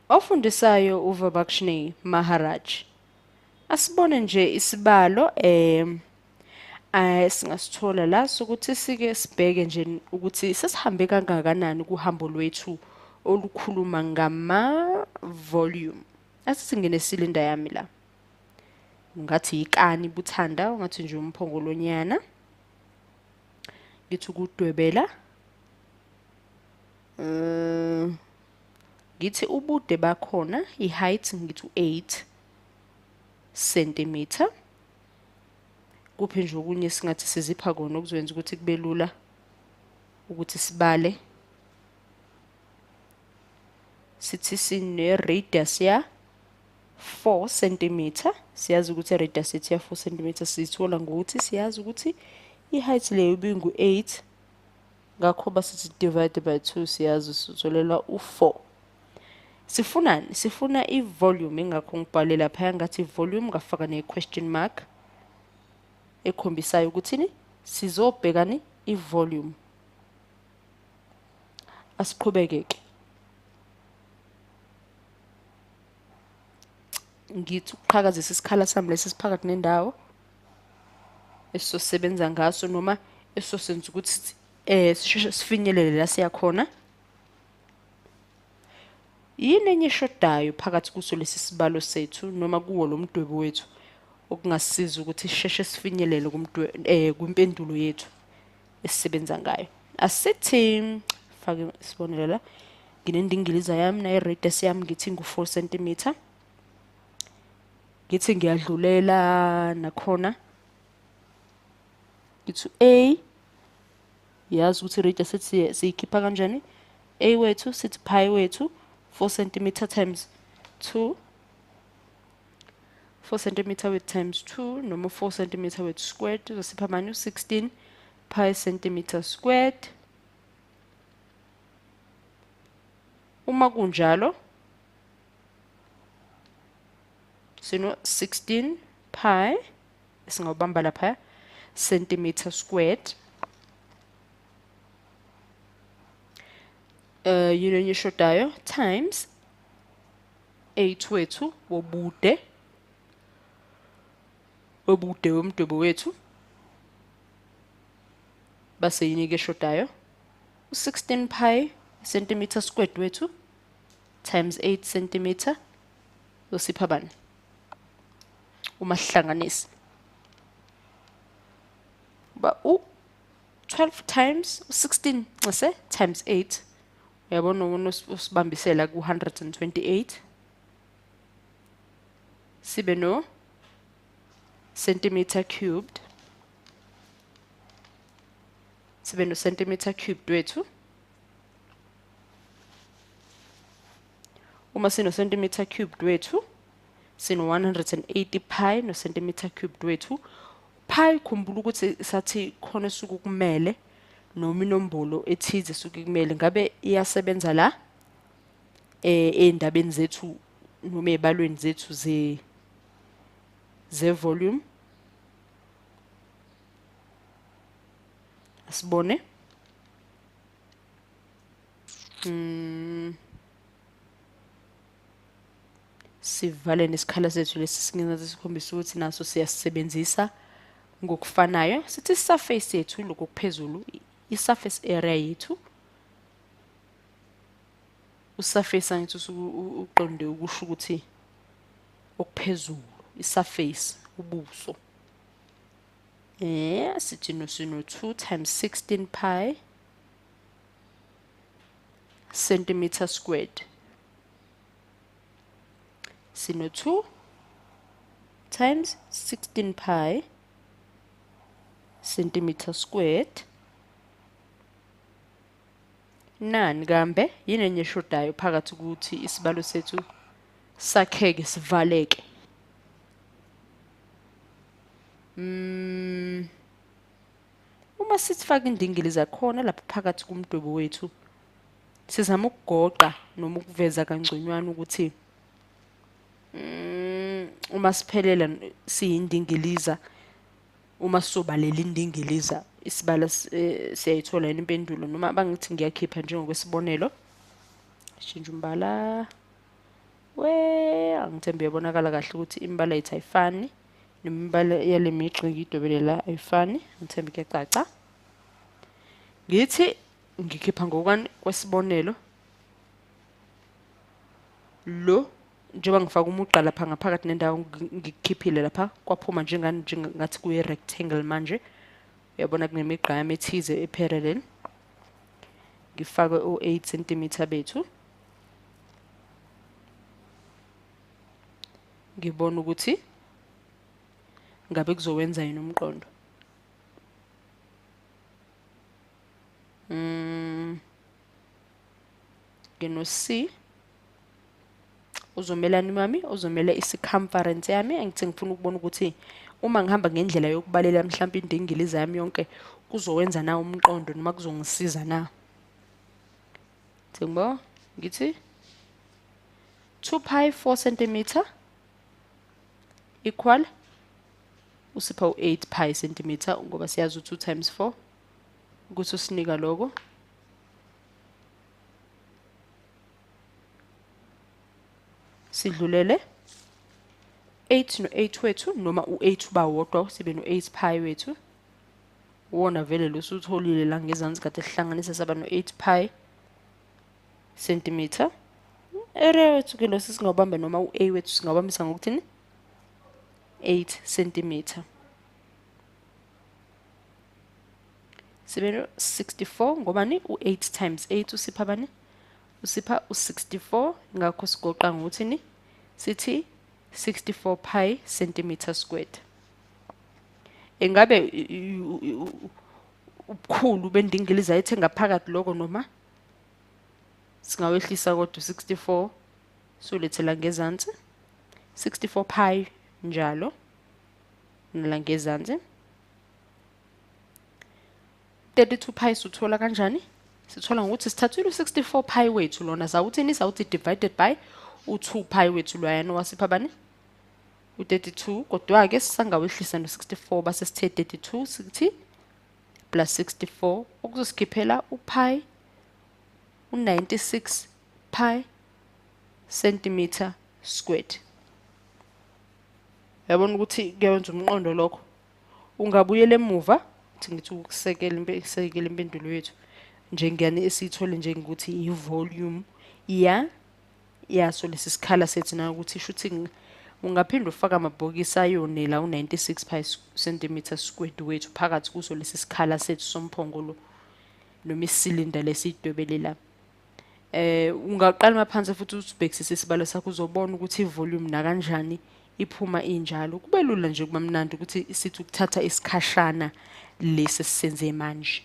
Ofundisayo uVibhakshini Maharaj. Asibone nje isibalo singasithola la sokuthi sike sibheke nje ukuthi sesihambe kangakanani kuhambo lwethu olukhuluma ngama-volume. Asisingene silinda yami la. Ngathi ikani buthanda, ungathi nje umphongolonyana. Ngithi ukudwebela. Ngithi ubude bakhona, i-height ngithi 8 cm. Kuphi nje okunye singathi sizipha kona okuzwenza ukuthi kube lula ukuthi sibale. Sithi sine-radius ya 4 cm. Siyazi ukuthi i-radius yethu ya 4 cm siyithola ngokuthi siyazi ukuthi i-height leyo ibingu-8. Ngakho basithi divide by 2 siyazi sitholela u-4. Sifunani? Sifuna i-volume, ingakho ngibhale lapha ngathi volume ngafaka ne-question mark ekhombisayo ukuthini sizobhekani i-volume. Asiqhubeke-ke. Ngithi ukuqhakazisa isikhala sami lesi siphakathi nendawo esizosebenza ngaso noma esizosenza ukuthi sisheshe sifinyelele la siya khona. Yini enye eshodayo phakathi kuso lesi sibalo sethu noma kuwo lo mdwebo wethu okungasiza ukuthi sisheshe sifinyelele kwimpendulo yethu esisebenza ngayo? Asithi fake isibonelo la. Nginendingiliza yami na i-radius yami ngithi ngu-4 cm. Ngithi ngiyadlulela nakhona. Ngithi A yazi ukuthi i-radius ethi siyikhipha kanjani? A wethu sithi pi wethu 4 cm times 2. 4 cm with times 2 noma 4 cm with squared uzosipha manje 16 pi cm squared. Uma kunjalo sino 16 pi singawubamba lapha centimeter squared. Yini enye eshodayo times 8 wethu wobude womdwebo wethu. Base yini ke eshodayo? 16 pi centimeter squared wethu times 8 cm uzosipha bani? Uma sihlanganisa ba 12 times 16 ncase times 8. Uyabona wona usibambisela ku 128. Sibe no centimeter cubed. Sibe no centimeter cubed wethu. Uma sino centimeter cubed wethu sino 180 pi no centimeter cubed wethu. Pi khumbula ukuthi sathi khona suku kumele noma inombolo ethize suku kumele ngabe iyasebenza la endabeni zethu noma ebalweni zethu ze volume. Asibone sivale nesikhala sethu lesi singenathi sikhombisa ukuthi naso siyasebenzisa ngokufanayo. Sithi surface yethu lokho kuphezulu i-surface area yethu. Usurface angithi uqonde ukusho ukuthi okuphezulu i-surface ubuso. Sithi no sino 2 times 16 pi centimeter squared. Sino 2 times 16 pi centimeter squared. Nani kambe yini enye eshodayo phakathi ukuthi isibalo sethu sakheke sivaleke? Uma sifaka indingiliza khona lapha phakathi kumdwebo wethu sizama ukugoqa noma ukuveza kangconywana ukuthi uma siphelela siyindingiliza, uma sobalela indingiliza isibala siyayithola impendulo noma bangithi ngiyakhipha njengokwesibonelo. Shintsha umbala. angithembe uyabonakala kahle ukuthi imibala yethu ayifani nemibala yale migqa ngidwebele la ayifani. Ngithembe kuyacaca. Ngithi ngikhipha ngokwani kwesibonelo lo njengoba ngifaka umugqa lapha ngaphakathi nendawo ngikhiphile lapha kwaphuma njengathi kuyi rectangle manje. Uyabona kunemigqa yami ethize eparallel. Ngifake o8 cm bethu. Ngibona ukuthi ngabe kuzowenza yini umqondo. Ngeno C uzomelani mami, uzomela i-circumference yami. Angithi ngifuna ukubona ukuthi uma ngihamba ngendlela yokubalela mhlawumbe indingilizi yami yonke kuzowenza na umqondo noma kuzongisiza na. Ngiyabona ngithi 2 pi 4 cm equal usipha u8 pi cm ngoba siyazi u2 times 4 ukuthi usinika lokho. Sidlulele 8 no8 wethu noma u8 uba wodwa sibe no8 pi wethu. Wona vele lo sutholile la ngezansi kade sihlanganisa saba no8 pi cm. Area wethu ke lo singawubamba noma u-A wethu singawubambisa ngokuthini 8 cm. Sibe 64 ngobani u8 times 8 usipha bani? Usipha u64 ngakho sigoqa ngokuthini sithi 64 pi centimeter squared. Engabe ubukhulu bendingilizi ayithe ngaphakathi lokho noma singawehlisa kodwa 64 solethela ngezansi 64 pi njalo nala ngezansi. 32 pi suthola kanjani? Sithola ngokuthi sithathile u64 pi wethu lona sawuthini sawuthi divided by u2 pi wethu loyana wasipha bani u32 kodwa ke sisangawehlisa no64 base sithe 32 sithi plus 64 okuzosikhipela upi u96 pi centimeter squared. Yabona ukuthi kuyenza umqondo lokho. Ungabuyela emuva ukuthi ngithi ukusekela impendulo yethu njengani esithole njengukuthi i-volume yaso lesi sikhala sethu na ukuthi isho ukuthi ungaphinda ufaka amabhokisi ayonela u96 pi centimeter squared wethu phakathi kuso lesi sikhala sethu somphongo lo noma isilinda lesidwebele la. Ungaqala maphansi futhi usibhekisise isibalo sakho uzobona ukuthi i-volume na kanjani iphuma injalo. Kube lula nje kuba mnandi ukuthi sithi ukuthatha isikhashana lesi sisenze manje.